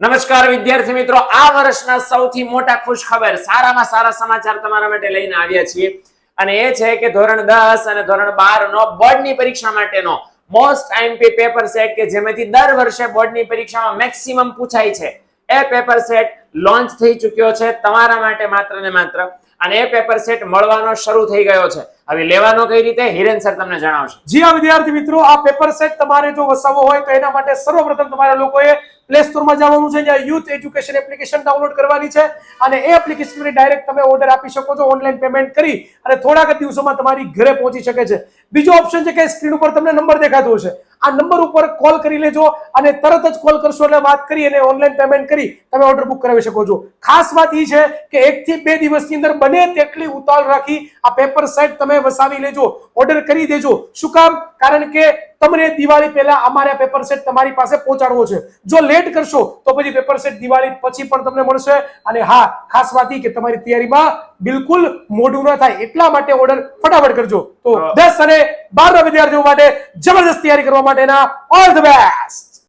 નમસ્કાર વિદ્યાર્થી મિત્રો, આ વર્ષના સૌથી મોટા ખુશ ખબર, સારામાં સારા સમાચાર તમારા માટે લઈને આવ્યા છીએ અને એ છે કે ધોરણ 10 અને ધોરણ 12 નો બોર્ડની પરીક્ષા માટેનો મોસ્ટ આઈએમપી પેપર સેટ કે જેમાંથી દર વર્ષે બોર્ડની પરીક્ષામાં મેક્સિમમ પૂછાય છે, એ પેપર સેટ લોન્ચ થઈ ચૂક્યો છે તમારા માટે માત્ર ને માત્ર. અને એ પેપર સેટ મળવાનો શરૂ થઈ ગયો છે. હવે લેવાનો કઈ રીતે, હિરેન સર તમને જણાવશે. જી હા વિદ્યાર્થી મિત્રો, આ પેપર સેટ તમારે જો વસાવવો હોય તો એના માટે સર્વપ્રથમ તમારા લોકોએ પ્લે સ્ટોર માં જવાનું છે, જ્યાં યુથ એજ્યુકેશન એપ્લિકેશન ડાઉનલોડ કરવાની છે અને એ એપ્લિકેશન પર ડાયરેક્ટ તમે ઓર્ડર આપી શકો છો ઓનલાઈન પેમેન્ટ કરી, અને થોડાક જ દિવસોમાં તમારી ઘરે પહોંચી શકે છે. બીજો ઓપ્શન છે કે સ્ક્રીન ઉપર તમને નંબર દેખાતો હશે, આ નંબર ઉપર કોલ કરી લેજો અને તરત જ કોલ કરશો એટલે વાત કરી અને ઓનલાઈન પેમેન્ટ કરી તમે ઓર્ડર બુક કરાવી શકો છો. ખાસ વાત એ છે કે 1 થી 2 દિવસની અંદર બને તેટલી ઉતાવળ રાખી આ પેપર સેટ તમે વસાવી લેજો, ઓર્ડર કરી દેજો. શું કામ? કારણ કે તમને દિવાળી પહેલા અમારે પેપર સેટ તમારી પાસે પહોંચાડવો છે. જો લેટ કરશો તો પછી પેપર સેટ દિવાળી પછી પણ તમને મળશે. અને હા, ખાસ વાત એ કે તમારી તૈયારીમાં બિલકુલ મોડું ન થાય એટલા માટે ઓર્ડર ફટાફટ કરજો. તો 10 અને 12 ના વિદ્યાર્થીઓ માટે જબરદસ્ત તૈયારી કરવા માટેના ઓલ ધ બેસ્ટ.